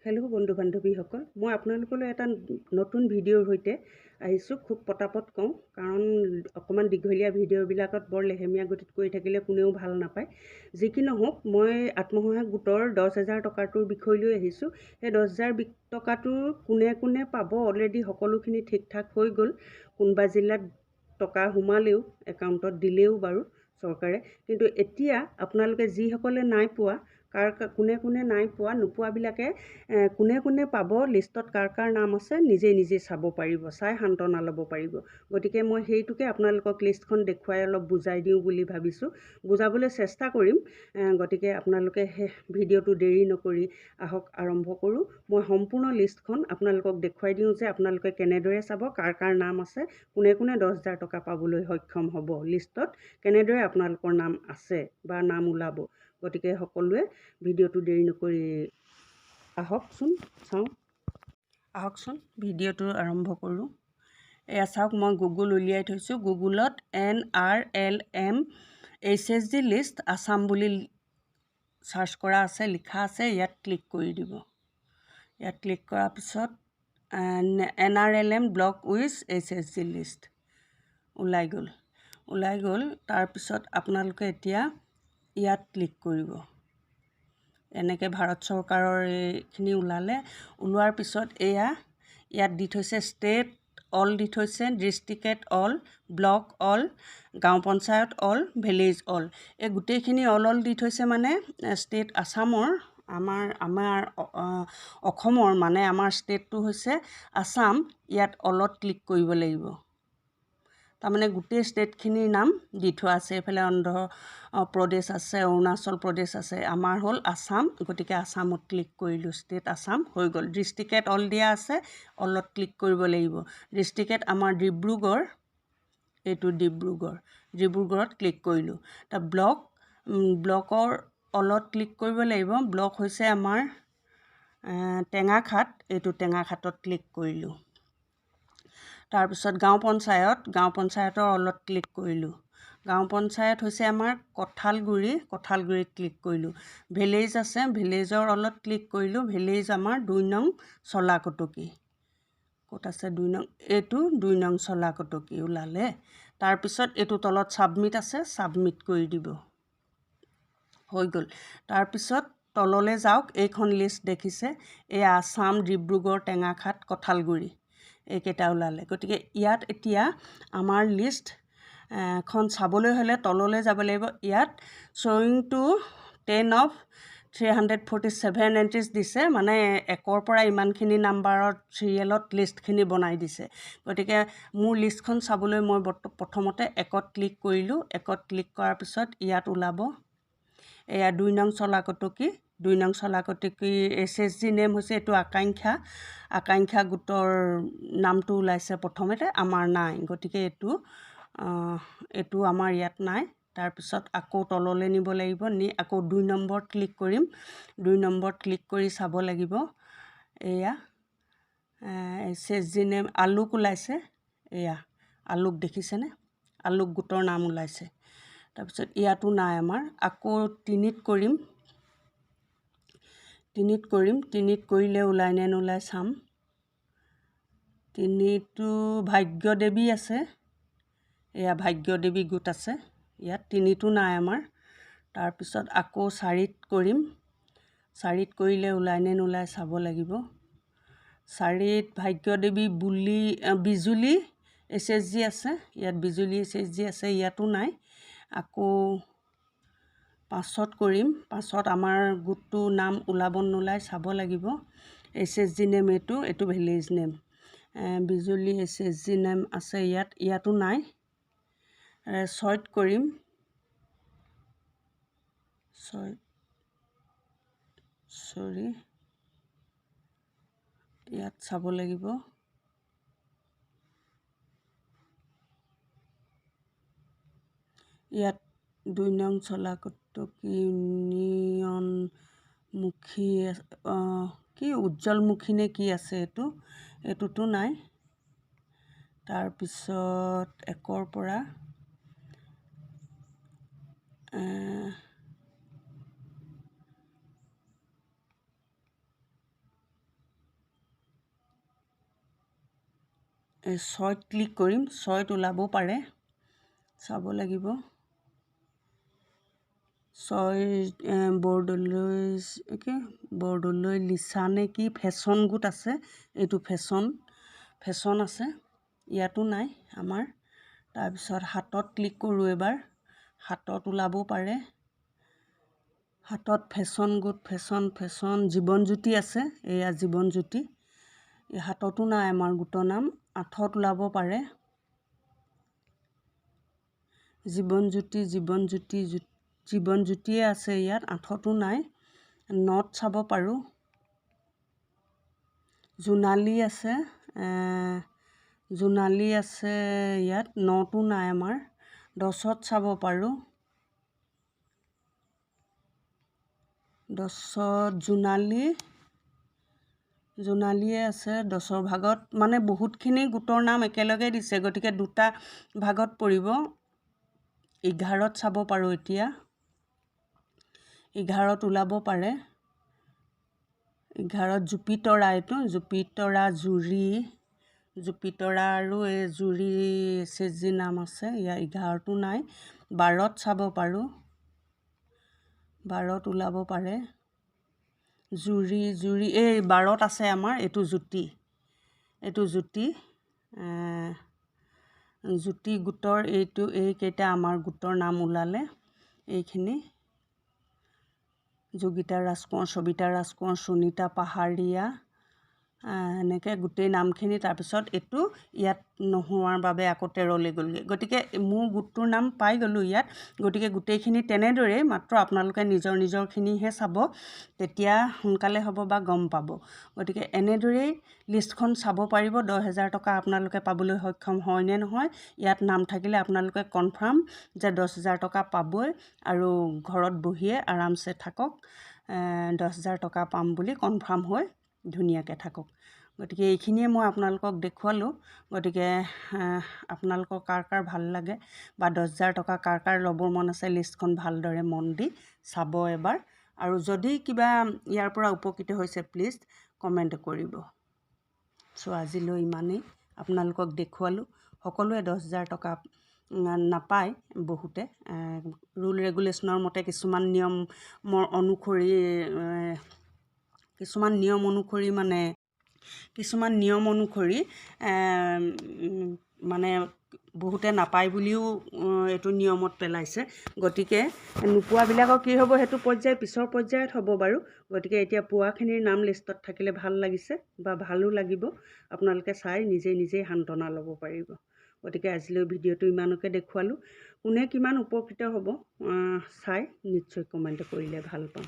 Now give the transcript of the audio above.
Hello' বন্ধু বান্ধৱীসকল, মই আপোনালোকলৈ এটা নতুন ভিডিঅ'ৰ সৈতে আহিছোঁ। খুব পটাপট কওঁ, কাৰণ অকণমান দীঘলীয়া ভিডিঅ'বিলাকত বৰ লেহেমীয়া গতিত কৰি থাকিলে কোনেও ভাল নাপায়। যি কি নহওক, মই আত্মসহায়ক গোটৰ 10,000 টকাটোৰ বিষয় লৈ আহিছোঁ। সেই 10,000 টকাটো কোনে কোনে পাব, অলৰেডি সকলোখিনি ঠিক ঠাক হৈ গ'ল। কোনোবা জিলাত টকা সোমালেও, একাউণ্টত দিলেও বাৰু চৰকাৰে। কিন্তু এতিয়া আপোনালোকে যিসকলে নাই পোৱা, কোনে কোনে নাই পোৱা, নোপোৱাবিলাকে কোনে কোনে পাব, লিষ্টত কাৰ কাৰ নাম আছে নিজে চাব পাৰিব, চাই সান্তনা ল'ব পাৰিব। গতিকে মই সেইটোকে আপোনালোকক লিষ্টখন দেখুৱাই অলপ বুজাই দিওঁ বুলি ভাবিছোঁ, বুজাবলৈ চেষ্টা কৰিম। গতিকে আপোনালোকে সেই ভিডিঅ'টো দেৰি নকৰি আহক, আৰম্ভ কৰোঁ। মই সম্পূৰ্ণ লিষ্টখন আপোনালোকক দেখুৱাই দিওঁ যে আপোনালোকে কেনেদৰে চাব, কাৰ কাৰ নাম আছে, কোনে কোনে 10,000 টকা পাবলৈ সক্ষম হ'ব, লিষ্টত কেনেদৰে আপোনালোকৰ নাম আছে বা নাম ওলাব। গতিকে সকলোৱে ভিডিঅ'টো দেৰি নকৰি আহকচোন ভিডিঅ'টো আৰম্ভ কৰোঁ। এয়া চাওক, মই গুগল উলিয়াই থৈছোঁ। গুগলত NRLM HSG লিষ্ট আছাম বুলি চাৰ্চ কৰা আছে, লিখা আছে। ইয়াত ক্লিক কৰি দিব। ইয়াত ক্লিক কৰাৰ পিছত NRLM block with HSG list ওলাই গ'ল। তাৰপিছত আপোনালোকে এতিয়া ইয়াত ক্লিক কৰিব। এনেকৈ ভাৰত চৰকাৰৰ এইখিনি ওলোৱাৰ পিছত ইয়াত দি থৈছে ষ্টেট অল, দি থৈছে ডিষ্ট্ৰিক্ট অল, ব্লক অল, গাঁও পঞ্চায়ত অল, ভিলেজ অল। এই গোটেইখিনি অল দি থৈছে, মানে ষ্টেট আছামৰ, আমাৰ অসমৰ, মানে আমাৰ ষ্টেটটো হৈছে আছাম। ইয়াত অলত ক্লিক কৰিব লাগিব। তাৰমানে গোটেই ষ্টেটখিনিৰ নাম দি থোৱা আছে। এইফালে অন্ধ্ৰ প্ৰদেশ আছে, অৰুণাচল প্ৰদেশ আছে, আমাৰ হ'ল আছাম। গতিকে আছামত ক্লিক কৰিলোঁ, ষ্টেট আছাম হৈ গ'ল। ডিষ্ট্ৰিক্ট অল দিয়া আছে, অলত ক্লিক কৰিব লাগিব। ডিষ্ট্ৰিক্ট আমাৰ ডিব্ৰুগড়, এইটো ডিব্ৰুগড়ত ক্লিক কৰিলোঁ। ব্লকৰ অলত ক্লিক কৰিব লাগিব। ব্লক হৈছে আমাৰ টেঙাখাত, এইটো টেঙাখাতত ক্লিক কৰিলোঁ। তাৰপিছত গাঁও পঞ্চায়তৰ অলত ক্লিক কৰিলোঁ। গাঁও পঞ্চায়ত হৈছে আমাৰ কঁঠালগুৰিত ক্লিক কৰিলোঁ। ভিলেজ আছে, ভিলেজৰ অলত ক্লিক কৰিলোঁ। ভিলেজ আমাৰ 2 নং চলাকটকী। ক'ত আছে 2 নং? এইটো 2 নং চলাকটকী ওলালে। তাৰপিছত এইটো তলত ছাবমিট আছে, ছাবমিট কৰি দিব। হৈ গ'ল। তাৰপিছত তললৈ যাওক, এইখন লিষ্ট দেখিছে, এই আছাম, ডিব্ৰুগড়, টেঙাখাত, কঁঠালগুৰি, এইকেইটা ওলালে। গতিকে ইয়াত এতিয়া আমাৰ লিষ্ট খন চাবলৈ হ'লে তললৈ যাব লাগিব। ইয়াত শ্বয়িং টু 10 of 347 এণ্ট্ৰিজ দিছে, মানে 1ৰ পৰা ইমানখিনি নাম্বাৰত চিৰিয়েলত লিষ্টখিনি বনাই দিছে। গতিকে মোৰ লিষ্টখন চাবলৈ মই প্ৰথমতে 1ত ক্লিক কৰিলোঁ। 1ত ক্লিক কৰাৰ পিছত ইয়াত ওলাব, এয়া 2 নং চলাকটকী। 2 নং চলাকটকী HSG নেম হৈছে এইটো আকাংক্ষা গোটৰ নামটো ওলাইছে প্ৰথমতে, আমাৰ নাই। গতিকে এইটো আমাৰ ইয়াত নাই। তাৰপিছত আকৌ তললৈ নিব লাগিব, আকৌ 2 নম্বৰত ক্লিক কৰিম। 2 নম্বৰত ক্লিক কৰি চাব লাগিব। এয়া HSG নেম আলোক ওলাইছে, এয়া আলোক দেখিছেনে? আলোক গোটৰ নাম ওলাইছে। তাৰপিছত ইয়াতো নাই আমাৰ। আকৌ 3ত কৰিম। 3ত কৰিলে ওলাই নে নোলাই চাম। 3টো ভাগ্যদেৱী আছে, এয়া ভাগ্যদেৱী গোট আছে ইয়াত। 3টো নাই আমাৰ। তাৰপিছত আকৌ 4ত কৰিম। 4ত কৰিলে ওলাই নে নোলাই চাব লাগিব। 4ত ভাগ্যদেৱী বিজুলী HSG আছে, ইয়াত বিজুলী HSG আছে, ইয়াতো নাই। আকৌ 5ত কৰিম। 5ত আমাৰ গোটটো নাম ওলাব নোলাই চাব লাগিব। HSG নেম এইটো ভিলেজ নেম। বিজুলী HSG নেম আছে ইয়াতো নাই। 6ত কৰিম। 6 ইয়াত চাব লাগিব। ইয়াত 2 নং চলাকটকী ইউনিয়নমুখী কি উজ্জ্বলমুখী নে কি আছে, এইটোতো নাই। তাৰপিছত 1ৰ পৰা 6ত ক্লিক কৰিম। 6ত ওলাব পাৰে, চাব লাগিব। 6 বৰদলৈ লিচা নে কি ফেশ্বন গোট আছে, এইটো ফেশ্বন আছে, ইয়াতো নাই আমাৰ। তাৰপিছত 7ত ক্লিক কৰোঁ এবাৰ। 7ত ওলাব পাৰে। 7ত ফেশ্বন গোট ফেশ্বন জীৱনজ্যোতি আছে, এয়া জীৱনজ্যোতি। 7ততো নাই আমাৰ গোটৰ নাম। 8ত ওলাব পাৰে। জীৱনজ্যোতিয়ে আছে ইয়াত। 8ততো নাই। 9ত চাব পাৰোঁ। জোনালী আছে ইয়াত। 9তো নাই আমাৰ। 10ত চাব পাৰোঁ। 10ত জোনালীয়ে আছে। 10ৰ ভাগত মানে বহুতখিনি গোটৰ নাম একেলগে দিছে, গতিকে দুটা ভাগত পৰিব। 11ত চাব পাৰোঁ এতিয়া। 11ত ওলাব পাৰে। 11ত জুপিতৰা, এইটো জুপিতৰা জুপিতৰা আৰু এই জুৰি SHG নাম আছে ইয়াৰ। 11তো নাই। 12ত চাব পাৰোঁ। 12ত ওলাব পাৰে। জুৰি এই 12ত আছে আমাৰ। এইটো জ্যোতি গোটৰ এইকেইটা আমাৰ গোটৰ নাম ওলালে। এইখিনি যোগিতা ৰাজকোঁৱৰ, সবিতা ৰাজকোঁৱৰ, সুনীতা পাহাৰীয়া, এনেকৈ গোটেই নামখিনি। তাৰপিছত এইটো ইয়াত নোহোৱাৰ বাবে আকৌ 13লৈ গ'লগৈ। গতিকে মোৰ গোটটোৰ নাম পাই গ'লোঁ ইয়াত। গতিকে গোটেইখিনি তেনেদৰেই, মাত্ৰ আপোনালোকে নিজৰখিনিহে চাব, তেতিয়া সোনকালে হ'ব বা গম পাব। গতিকে এনেদৰেই লিষ্টখন চাব পাৰিব। 10,000 টকা আপোনালোকে পাবলৈ সক্ষম হয় নে নহয়। ইয়াত নাম থাকিলে আপোনালোকে কনফাৰ্ম যে 10,000 টকা পাবই, আৰু ঘৰত বহিয়ে আৰামছে থাকক, 10,000 টকা পাম বুলি কনফাৰ্ম হৈ ধুনীয়াকৈ থাকক। গতিকে এইখিনিয়ে মই আপোনালোকক দেখুৱালোঁ। গতিকে আপোনালোকৰ কাৰ ভাল লাগে বা 10,000 টকা কাৰ ল'বৰ মন আছে, লিষ্টখন ভালদৰে মন দি চাব এবাৰ। আৰু যদি কিবা ইয়াৰ পৰা উপকৃত হৈছে, প্লিজ কমেণ্ট কৰিব। আজিলৈ ইমানেই, আপোনালোকক দেখুৱালোঁ। সকলোৱে 10,000 টকা নাপায়, বহুতে ৰুল ৰেগুলেশ্যনৰ মতে কিছুমান নিয়মৰ অনুসৰি মানে বহুতে নাপায় বুলিও এইটো নিয়মত পেলাইছে। গতিকে নোপোৱাবিলাকৰ কি হ'ব, সেইটো পিছৰ পৰ্যায়ত হ'ব বাৰু। গতিকে এতিয়া পোৱাখিনিৰ নাম লিষ্টত থাকিলে ভাল লাগিছে বা ভালো লাগিব। আপোনালোকে চাই নিজেই সান্তনা ল'ব পাৰিব। গতিকে আজিলৈ ভিডিঅ'টো ইমানকে দেখুৱালোঁ। কোনে কিমান উপকৃত হ'ব চাই নিশ্চয় কমেণ্ট কৰিলে ভাল পাম।